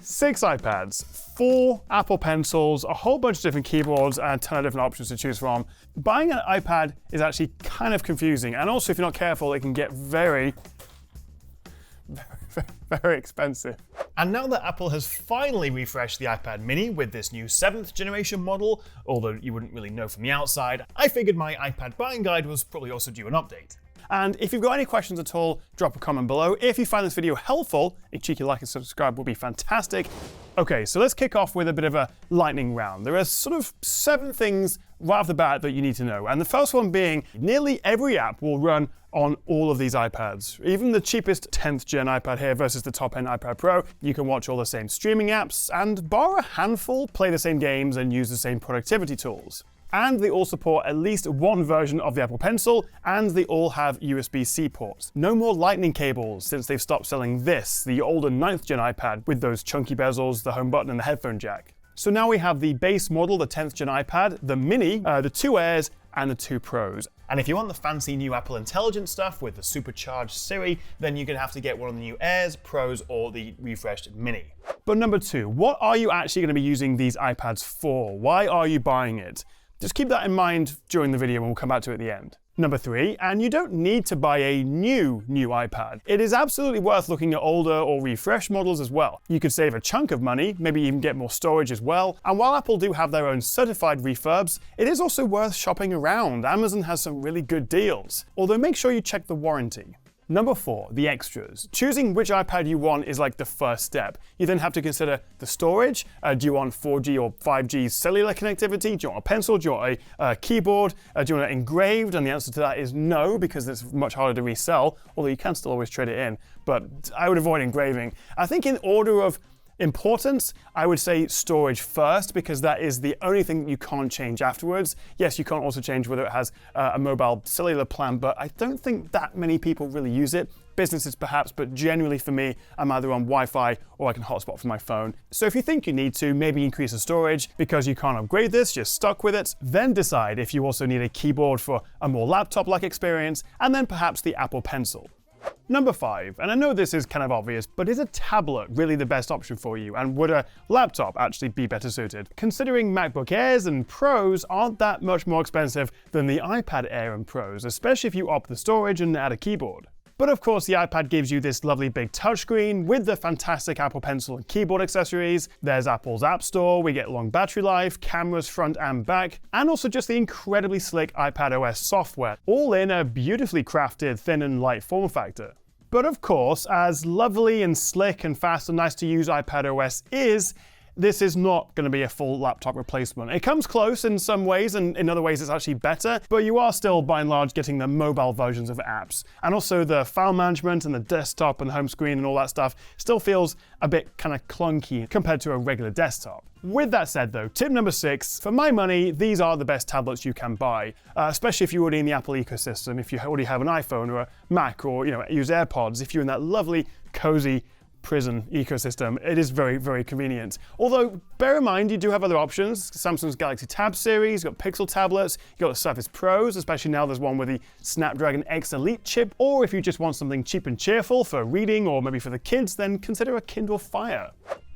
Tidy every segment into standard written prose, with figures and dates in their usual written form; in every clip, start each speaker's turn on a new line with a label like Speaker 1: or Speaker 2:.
Speaker 1: 6 iPads, 4 Apple Pencils, a whole bunch of different keyboards, and a ton of different options to choose from. Buying an iPad is actually kind of confusing, and also if you're not careful, it can get very expensive. And now that Apple has finally refreshed the iPad mini with this new 7th generation model, although you wouldn't really know from the outside, I figured my iPad buying guide was probably also due an update. And if you've got any questions at all, drop a comment below. If you find this video helpful, a cheeky like and subscribe would be fantastic. Okay, so let's kick off with a bit of a lightning round. There are sort of 7 things right off the bat that you need to know. And the first one being, nearly every app will run on all of these iPads. Even the cheapest 10th gen iPad here versus the top end iPad Pro, you can watch all the same streaming apps and bar a handful, play the same games and use the same productivity tools. And they all support at least one version of the Apple Pencil, and they all have USB-C ports. No more lightning cables since they've stopped selling this, the older 9th gen iPad with those chunky bezels, the home button and the headphone jack. So now we have the base model, the 10th gen iPad, the mini, the 2 Airs, and the 2 Pros. And if you want the fancy new Apple Intelligence stuff with the supercharged Siri, then you're gonna have to get one of the new Airs, Pros, or the refreshed Mini. But number 2, what are you actually gonna be using these iPads for? Why are you buying it? Just keep that in mind during the video and we'll come back to it at the end. Number 3, and you don't need to buy a new iPad. It is absolutely worth looking at older or refreshed models as well. You could save a chunk of money, maybe even get more storage as well. And while Apple do have their own certified refurbs, it is also worth shopping around. Amazon has some really good deals. Although make sure you check the warranty. Number 4, the extras. Choosing which iPad you want is like the first step. You then have to consider the storage. Do you want 4G or 5G cellular connectivity? Do you want a pencil? Do you want a keyboard? Do you want it engraved? And the answer to that is no, because it's much harder to resell, although you can still always trade it in. But I would avoid engraving. I think in order of importance, I would say storage first, because that is the only thing that you can't change afterwards. Yes, you can't also change whether it has a mobile cellular plan, but I don't think that many people really use it. Businesses perhaps, but generally for me, I'm either on Wi-Fi or I can hotspot from my phone. So if you think you need to, maybe increase the storage because you can't upgrade this, you're stuck with it. Then decide if you also need a keyboard for a more laptop-like experience, and then perhaps the Apple Pencil. Number 5, and I know this is kind of obvious, but is a tablet really the best option for you? And would a laptop actually be better suited? Considering MacBook Airs and Pros aren't that much more expensive than the iPad Air and Pros, especially if you opt the storage and add a keyboard. But of course, the iPad gives you this lovely big touchscreen with the fantastic Apple Pencil and keyboard accessories. There's Apple's App Store, we get long battery life, cameras front and back, and also just the incredibly slick iPadOS software, all in a beautifully crafted, thin and light form factor. But of course, as lovely and slick and fast and nice to use iPadOS is, this is not going to be a full laptop replacement. It comes close in some ways, and in other ways it's actually better, but you are still by and large getting the mobile versions of apps. And also the file management and the desktop and home screen and all that stuff still feels a bit kind of clunky compared to a regular desktop. With that said though, tip number 6, for my money, these are the best tablets you can buy, especially if you're already in the Apple ecosystem, if you already have an iPhone or a Mac or use AirPods, if you're in that lovely, cozy prison ecosystem, it is very, very convenient. Although, bear in mind, you do have other options. Samsung's Galaxy Tab series, you've got Pixel tablets, you've got the Surface Pros, especially now there's one with the Snapdragon X Elite chip, or if you just want something cheap and cheerful for reading or maybe for the kids, then consider a Kindle Fire.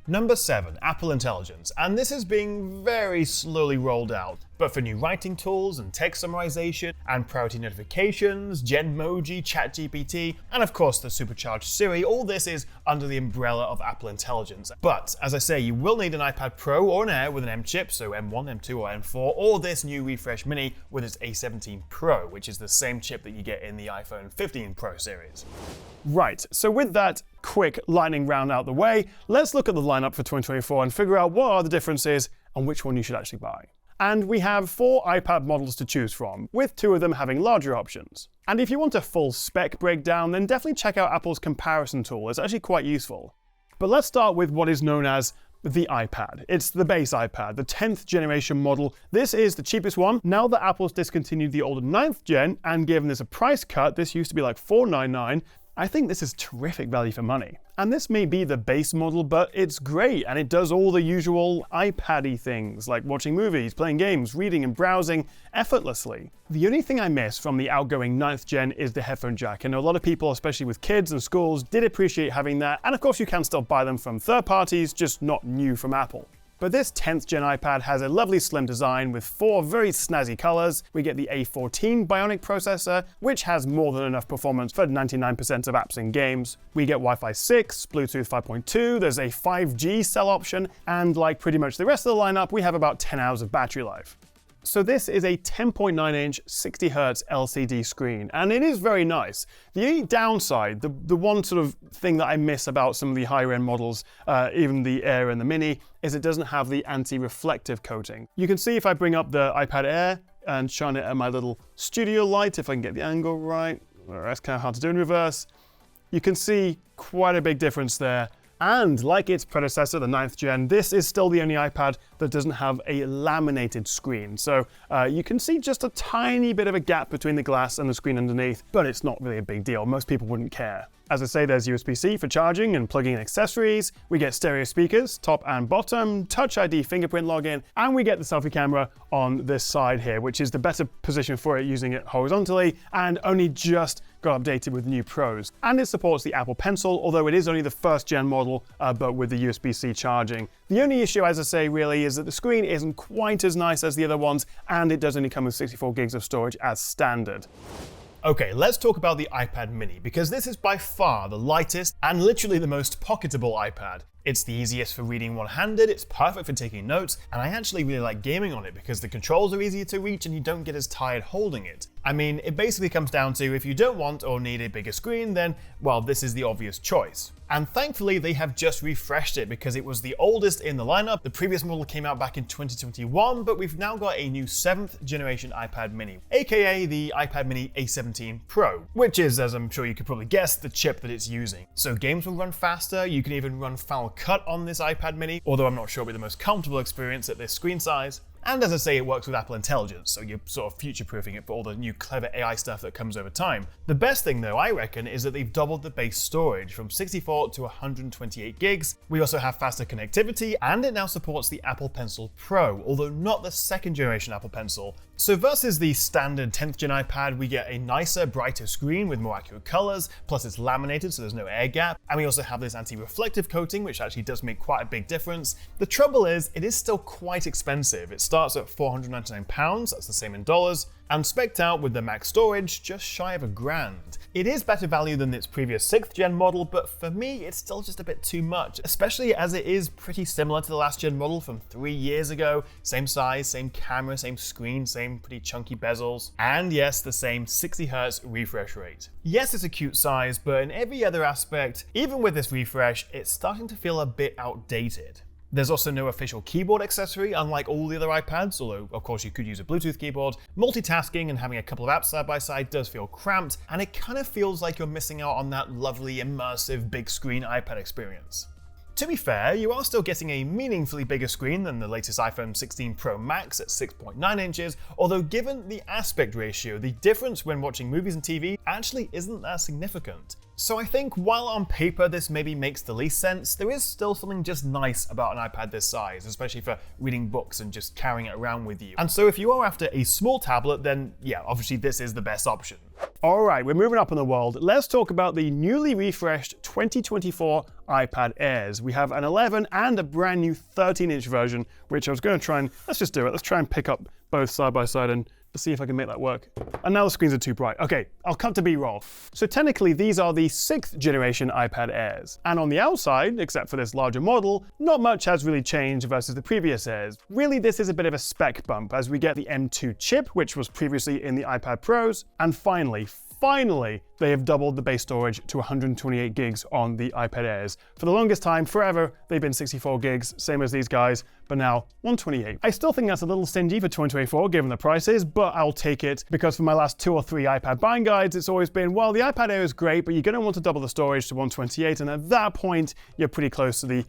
Speaker 1: Number 7, Apple Intelligence, and this is being very slowly rolled out. But for new writing tools and text summarization and priority notifications, Genmoji, ChatGPT, and of course the supercharged Siri, all this is under the umbrella of Apple Intelligence. But as I say, you will need an iPad Pro or an Air with an M chip, so M1, M2 or M4, or this new refresh Mini with its A17 Pro, which is the same chip that you get in the iPhone 15 Pro series. Right, so with that quick lightning round out the way, let's look at the lineup for 2024 and figure out what are the differences and which one you should actually buy. And we have 4 iPad models to choose from, with 2 of them having larger options. And if you want a full spec breakdown, then definitely check out Apple's comparison tool, it's actually quite useful. But let's start with what is known as the iPad. It's the base iPad, the 10th generation model. This is the cheapest one. Now that Apple's discontinued the older 9th gen and given this a price cut, this used to be like $499. I think this is terrific value for money. And this may be the base model, but it's great, and it does all the usual iPad-y things, like watching movies, playing games, reading and browsing effortlessly. The only thing I miss from the outgoing 9th gen is the headphone jack. I know a lot of people, especially with kids and schools, did appreciate having that, and of course you can still buy them from third parties, just not new from Apple. But this 10th gen iPad has a lovely slim design with 4 very snazzy colors. We get the A14 Bionic processor, which has more than enough performance for 99% of apps and games. We get Wi-Fi 6, Bluetooth 5.2, there's a 5G cell option, and like pretty much the rest of the lineup, we have about 10 hours of battery life. So this is a 10.9-inch 60Hz LCD screen, and it is very nice. The only downside, the one sort of thing that I miss about some of the higher end models, even the Air and the Mini, is it doesn't have the anti-reflective coating. You can see if I bring up the iPad Air and shine it at my little studio light, if I can get the angle right, that's kind of hard to do in reverse, you can see quite a big difference there. And like its predecessor, the 9th gen, this is still the only iPad that doesn't have a laminated screen. So you can see just a tiny bit of a gap between the glass and the screen underneath, but it's not really a big deal. Most people wouldn't care. As I say, there's USB-C for charging and plugging in accessories. We get stereo speakers, top and bottom, Touch ID fingerprint login, and we get the selfie camera on this side here, which is the better position for it using it horizontally, and only just got updated with new pros. And it supports the Apple Pencil, although it is only the 1st gen model, but with the USB-C charging. The only issue, as I say, really is that the screen isn't quite as nice as the other ones, and it does only come with 64 gigs of storage as standard. Okay, let's talk about the iPad mini, because this is by far the lightest and literally the most pocketable iPad. It's the easiest for reading one-handed, it's perfect for taking notes, and I actually really like gaming on it because the controls are easier to reach and you don't get as tired holding it. I mean, it basically comes down to if you don't want or need a bigger screen, then, well, this is the obvious choice. And thankfully, they have just refreshed it because it was the oldest in the lineup. The previous model came out back in 2021, but we've now got a new 7th generation iPad mini, aka the iPad mini A17 Pro, which is, as I'm sure you could probably guess, the chip that it's using. So games will run faster, you can even run Final Cut on this iPad mini, although I'm not sure it'll be the most comfortable experience at this screen size. And as I say, it works with Apple Intelligence, so you're sort of future-proofing it for all the new clever AI stuff that comes over time. The best thing though, I reckon, is that they've doubled the base storage from 64 to 128 gigs. We also have faster connectivity, and it now supports the Apple Pencil Pro, although not the 2nd generation Apple Pencil. So versus the standard 10th gen iPad, we get a nicer, brighter screen with more accurate colors, plus it's laminated so there's no air gap, and we also have this anti-reflective coating, which actually does make quite a big difference. The trouble is, it is still quite expensive. It starts at £499, that's the same in dollars, and spec'd out with the max storage just shy of $1,000. It is better value than its previous 6th gen model, but for me it's still just a bit too much, especially as it is pretty similar to the last gen model from 3 years ago. Same size, same camera, same screen, same pretty chunky bezels, and yes, the same 60Hz refresh rate. Yes, it's a cute size, but in every other aspect, even with this refresh, it's starting to feel a bit outdated. There's also no official keyboard accessory, unlike all the other iPads, although of course you could use a Bluetooth keyboard. Multitasking and having a couple of apps side by side does feel cramped, and it kind of feels like you're missing out on that lovely, immersive, big screen iPad experience. To be fair, you are still getting a meaningfully bigger screen than the latest iPhone 16 Pro Max at 6.9 inches, although given the aspect ratio, the difference when watching movies and TV actually isn't that significant. So I think while on paper this maybe makes the least sense, there is still something just nice about an iPad this size, especially for reading books and just carrying it around with you. And so if you are after a small tablet, then yeah, obviously this is the best option. Alright, we're moving up in the world. Let's talk about the newly refreshed 2024 iPad Airs. We have an 11 and a brand new 13-inch version, which I was going to try and, let's just do it. Let's try and pick up both side by side and see if I can make that work. And now the screens are too bright. Okay, I'll cut to B-roll. So technically these are the 6th generation iPad Airs. And on the outside, except for this larger model, not much has really changed versus the previous Airs. Really, this is a bit of a spec bump as we get the M2 chip, which was previously in the iPad Pros. And finally, they have doubled the base storage to 128 gigs on the iPad Airs. For the longest time, forever, they've been 64 gigs, same as these guys, but now 128. I still think that's a little stingy for 2024 given the prices, but I'll take it because for my last 2 or 3 iPad buying guides, it's always been, well, the iPad Air is great, but you're going to want to double the storage to 128, and at that point, you're pretty close to the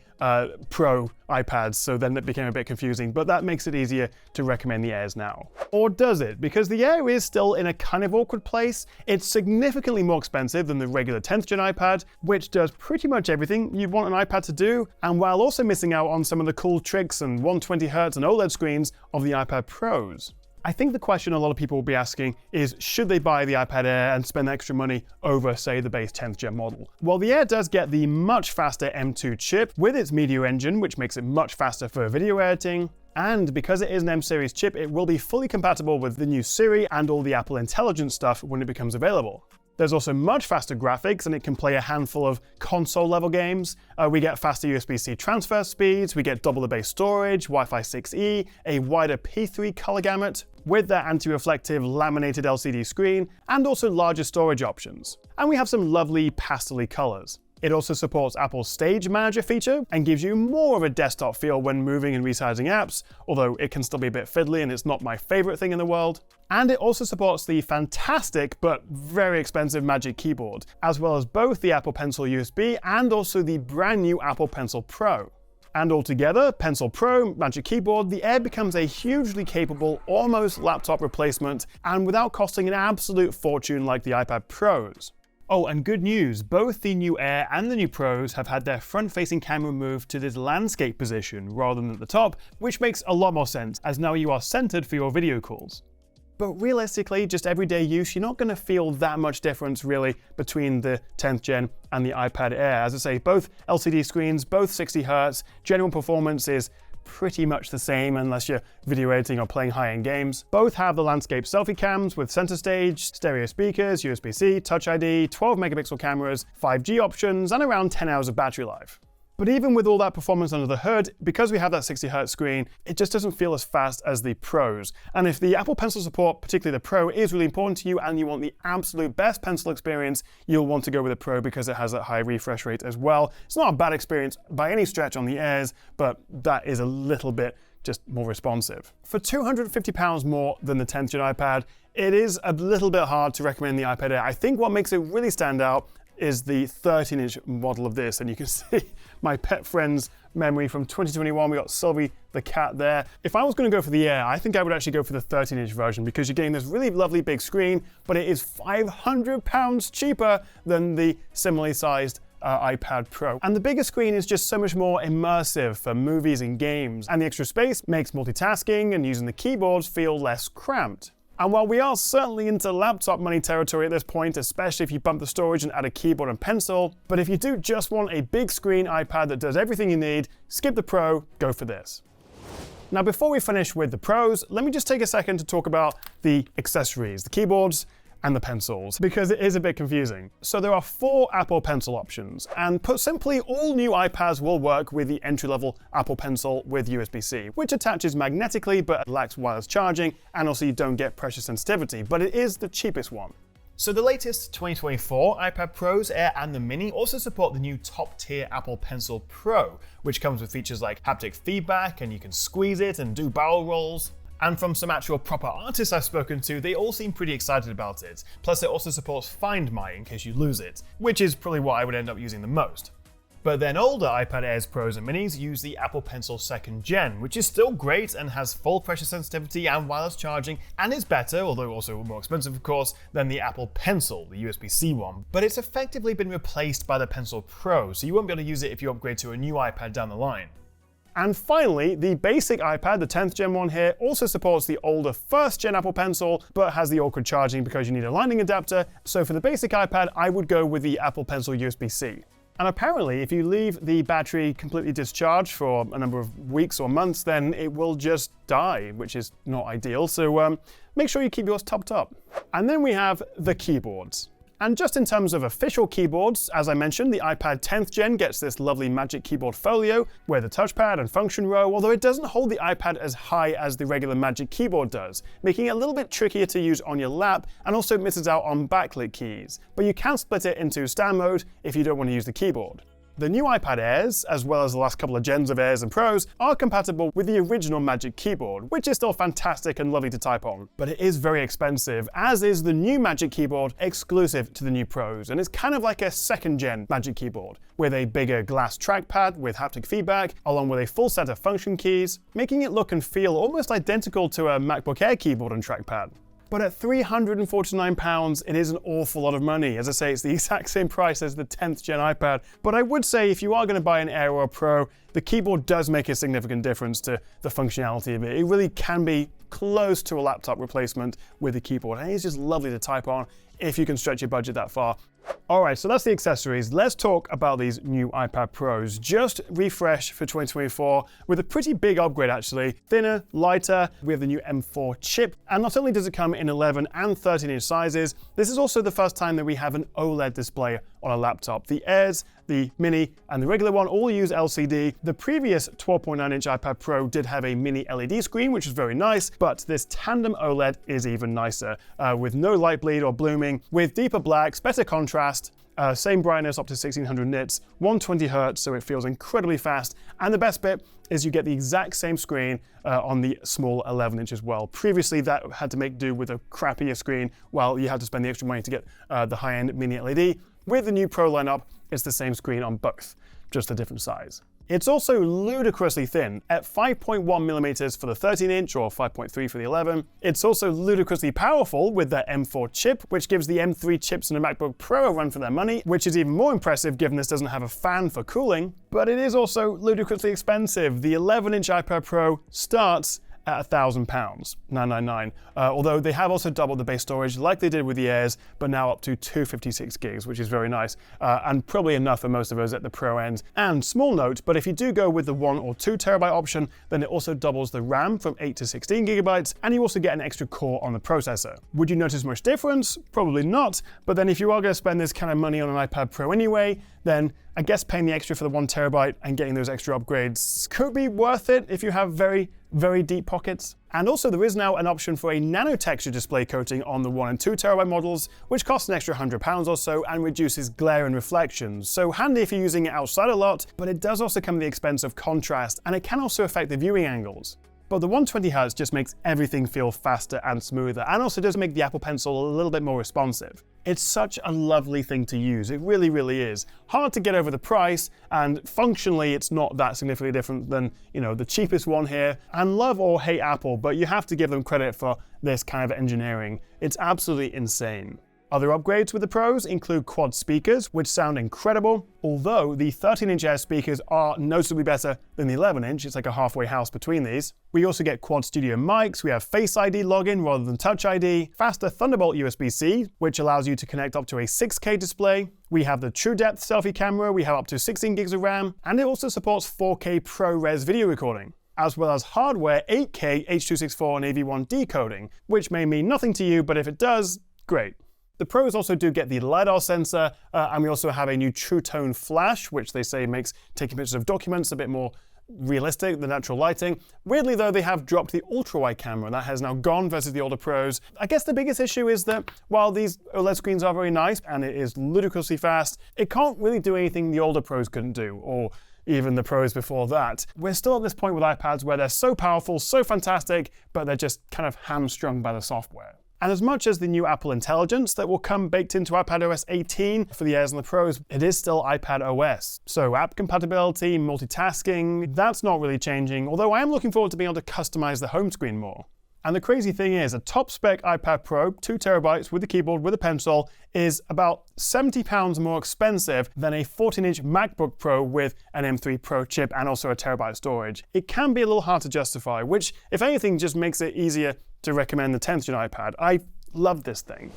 Speaker 1: Pro iPads, so then it became a bit confusing, but that makes it easier to recommend the Airs now. Or does it? Because the Air is still in a kind of awkward place. It's significantly more expensive than the regular 10th gen iPad, which does pretty much everything you want an iPad to do, and while also missing out on some of the cool tricks and 120Hz and OLED screens of the iPad Pros. I think the question a lot of people will be asking is, should they buy the iPad Air and spend extra money over, say, the base 10th gen model? Well, the Air does get the much faster M2 chip with its Meteor engine, which makes it much faster for video editing. And because it is an M series chip, it will be fully compatible with the new Siri and all the Apple Intelligence stuff when it becomes available. There's also much faster graphics, and it can play a handful of console-level games. We get faster USB-C transfer speeds, we get double the base storage, Wi-Fi 6E, a wider P3 color gamut, with that anti-reflective laminated LCD screen, and also larger storage options. And we have some lovely pastel-y colors. It also supports Apple's Stage Manager feature and gives you more of a desktop feel when moving and resizing apps, although it can still be a bit fiddly and it's not my favorite thing in the world. And it also supports the fantastic but very expensive Magic Keyboard, as well as both the Apple Pencil USB and also the brand new Apple Pencil Pro. And altogether, Pencil Pro, Magic Keyboard, the Air becomes a hugely capable, almost laptop replacement, and without costing an absolute fortune like the iPad Pros. Oh, and good news, both the new Air and the new Pros have had their front-facing camera moved to this landscape position rather than at the top, which makes a lot more sense, as now you are centered for your video calls. But realistically, just everyday use, you're not going to feel that much difference really between the 10th gen and the iPad Air. As I say, both LCD screens, both 60Hz, general performance is pretty much the same unless you're video editing or playing high-end games. Both have the landscape selfie cams with center stage, stereo speakers, USB-C, Touch ID, 12 megapixel cameras, 5G options, and around 10 hours of battery life. But even with all that performance under the hood, because we have that 60Hz screen, it just doesn't feel as fast as the Pros. And if the Apple Pencil support, particularly the Pro, is really important to you and you want the absolute best pencil experience, you'll want to go with the Pro because it has that high refresh rate as well. It's not a bad experience by any stretch on the Airs, but that is a little bit just more responsive. For £250 more than the 10th gen iPad, it is a little bit hard to recommend the iPad Air. I think what makes it really stand out is the 13-inch model of this, and you can see my pet friend's memory from 2021. We got Sylvie the cat there. If I was going to go for the Air, I think I would actually go for the 13-inch version because you're getting this really lovely big screen, but it is £500 cheaper than the similarly sized iPad Pro. And the bigger screen is just so much more immersive for movies and games, and the extra space makes multitasking and using the keyboards feel less cramped. And while we are certainly into laptop money territory at this point, especially if you bump the storage and add a keyboard and pencil, but if you do just want a big screen iPad that does everything you need, skip the Pro, go for this. Now before we finish with the Pros, let me just take a second to talk about the accessories, the keyboards, and the pencils, because it is a bit confusing. So there are 4 Apple Pencil options, and put simply, all new iPads will work with the entry-level Apple Pencil with USB-C, which attaches magnetically but lacks wireless charging, and also you don't get pressure sensitivity, but it is the cheapest one. So the latest 2024 iPad Pros, Air and the Mini also support the new top-tier Apple Pencil Pro, which comes with features like haptic feedback, and you can squeeze it and do barrel rolls. And from some actual proper artists I've spoken to, they all seem pretty excited about it. Plus it also supports Find My in case you lose it, which is probably what I would end up using the most. But then older iPad Airs, Pros and Minis use the Apple Pencil 2nd Gen, which is still great and has full pressure sensitivity and wireless charging, and is better, although also more expensive of course, than the Apple Pencil, the USB-C one. But it's effectively been replaced by the Pencil Pro, so you won't be able to use it if you upgrade to a new iPad down the line. And finally, the basic iPad, the 10th gen one here, also supports the older 1st gen Apple Pencil, but has the awkward charging because you need a lightning adapter. So for the basic iPad, I would go with the Apple Pencil USB-C. And apparently, if you leave the battery completely discharged for a number of weeks or months, then it will just die, which is not ideal. So make sure you keep yours topped up. And then we have the keyboards. And just in terms of official keyboards, as I mentioned, the iPad 10th gen gets this lovely Magic Keyboard Folio with a touchpad and function row, although it doesn't hold the iPad as high as the regular Magic Keyboard does, making it a little bit trickier to use on your lap, and also misses out on backlit keys. But you can split it into stand mode if you don't want to use the keyboard. The new iPad Airs, as well as the last couple of gens of Airs and Pros, are compatible with the original Magic Keyboard, which is still fantastic and lovely to type on. But it is very expensive, as is the new Magic Keyboard exclusive to the new Pros, and it's kind of like a 2nd gen Magic Keyboard, with a bigger glass trackpad with haptic feedback, along with a full set of function keys, making it look and feel almost identical to a MacBook Air keyboard and trackpad. But at £349, it is an awful lot of money. As I say, it's the exact same price as the 10th gen iPad. But I would say if you are going to buy an Air or a Pro, the keyboard does make a significant difference to the functionality of it. It really can be close to a laptop replacement with the keyboard. And it's just lovely to type on if you can stretch your budget that far. Alright, so that's the accessories. Let's talk about these new iPad Pros. Just refreshed for 2024 with a pretty big upgrade actually. Thinner, lighter, we have the new M4 chip, and not only does it come in 11 and 13-inch sizes, this is also the first time that we have an OLED display on a laptop. The Airs, the Mini, and the regular one all use LCD. The previous 12.9-inch iPad Pro did have a mini LED screen, which is very nice, but this tandem OLED is even nicer, with no light bleed or blooming, with deeper blacks, better contrast, same brightness up to 1600 nits, 120 Hz, so it feels incredibly fast. And the best bit is you get the exact same screen on the small 11-inch as well. Previously, that had to make do with a crappier screen, while you had to spend the extra money to get the high-end mini LED. With the new Pro lineup, it's the same screen on both, just a different size. It's also ludicrously thin at 5.1 millimeters for the 13-inch or 5.3 for the 11. It's also ludicrously powerful with their M4 chip, which gives the M3 chips in a MacBook Pro a run for their money, which is even more impressive given this doesn't have a fan for cooling. But it is also ludicrously expensive. The 11-inch iPad Pro starts at £1,000, $999. Although they have also doubled the base storage like they did with the Airs, but now up to 256 gigs, which is very nice, and probably enough for most of us at the Pro end. And small note, but if you do go with the 1 or 2 terabyte option, then it also doubles the RAM from 8 to 16 gigabytes, and you also get an extra core on the processor. Would you notice much difference? Probably not, but then if you are going to spend this kind of money on an iPad Pro anyway, then I guess paying the extra for the 1 terabyte and getting those extra upgrades could be worth it if you have very, very deep pockets. And also there is now an option for a nano texture display coating on the 1 and 2 terabyte models, which costs an extra £100 or so and reduces glare and reflections. So handy if you're using it outside a lot, but it does also come at the expense of contrast, and it can also affect the viewing angles. But the 120 Hz just makes everything feel faster and smoother, and also does make the Apple Pencil a little bit more responsive. It's such a lovely thing to use, it really, really is. Hard to get over the price, and functionally it's not that significantly different than, the cheapest one here. And love or hate Apple, but you have to give them credit for this kind of engineering. It's absolutely insane. Other upgrades with the Pros include quad speakers, which sound incredible, although the 13-inch Air speakers are noticeably better than the 11-inch. It's like a halfway house between these. We also get quad studio mics, we have Face ID login rather than Touch ID, faster Thunderbolt USB-C, which allows you to connect up to a 6K display. We have the True Depth selfie camera, we have up to 16 gigs of RAM, and it also supports 4K ProRes video recording, as well as hardware 8K H.264 and AV1 decoding, which may mean nothing to you, but if it does, great. The Pros also do get the LiDAR sensor, and we also have a new True Tone flash, which they say makes taking pictures of documents a bit more realistic than natural lighting. Weirdly though, they have dropped the ultra-wide camera. That has now gone versus the older Pros. I guess the biggest issue is that while these OLED screens are very nice and it is ludicrously fast, it can't really do anything the older Pros couldn't do, or even the Pros before that. We're still at this point with iPads where they're so powerful, so fantastic, but they're just kind of hamstrung by the software. And as much as the new Apple Intelligence that will come baked into iPadOS 18 for the Airs and the Pros, it is still iPadOS. So app compatibility, multitasking, that's not really changing, although I am looking forward to being able to customize the home screen more. And the crazy thing is, a top-spec iPad Pro, 2 terabytes with a keyboard with a pencil, is about £70 more expensive than a 14-inch MacBook Pro with an M3 Pro chip and also a terabyte storage. It can be a little hard to justify, which, if anything, just makes it easier to recommend the 10th gen iPad. I love this thing.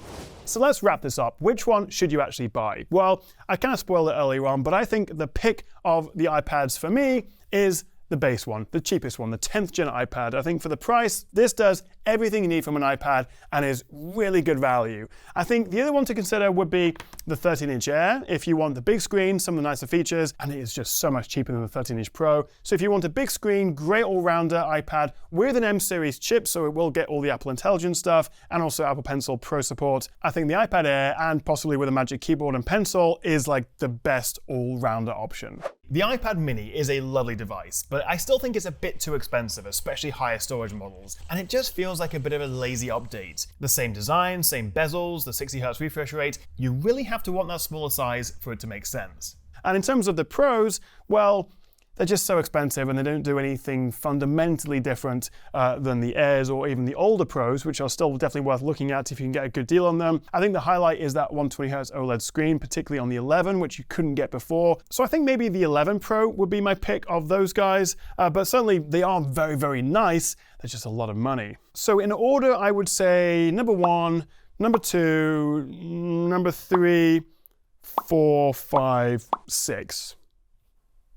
Speaker 1: So let's wrap this up. Which one should you actually buy? Well, I kind of spoiled it earlier on, but I think the pick of the iPads for me is the base one, the cheapest one, the 10th gen iPad. I think for the price, this does everything you need from an iPad and is really good value. I think the other one to consider would be the 13-inch Air if you want the big screen, some of the nicer features, and it is just so much cheaper than the 13-inch Pro. So if you want a big screen, great all-rounder iPad with an M-series chip, so it will get all the Apple Intelligence stuff and also Apple Pencil Pro support, I think the iPad Air, and possibly with a Magic Keyboard and Pencil, is like the best all-rounder option. The iPad mini is a lovely device, but I still think it's a bit too expensive, especially higher storage models, and it just feels like a bit of a lazy update. The same design, same bezels, the 60Hz refresh rate, you really have to want that smaller size for it to make sense. And in terms of the Pros, well,
Speaker 2: they're just so expensive and they don't do anything fundamentally different than the Airs or even the older Pros, which are still definitely worth looking at if you can get a good deal on them. I think the highlight is that 120Hz OLED screen, particularly on the 11, which you couldn't get before. So I think maybe the 11 Pro would be my pick of those guys, but certainly they are very, very nice. They're just a lot of money. So in order, I would say number 1, number 2, number 3, 4, 5, 6,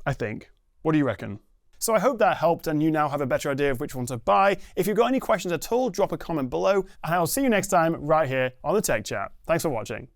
Speaker 2: I think. What do you reckon? So I hope that helped and you now have a better idea of which one to buy. If you've got any questions at all, drop a comment below, and I'll see you next time right here on the Tech Chat. Thanks for watching.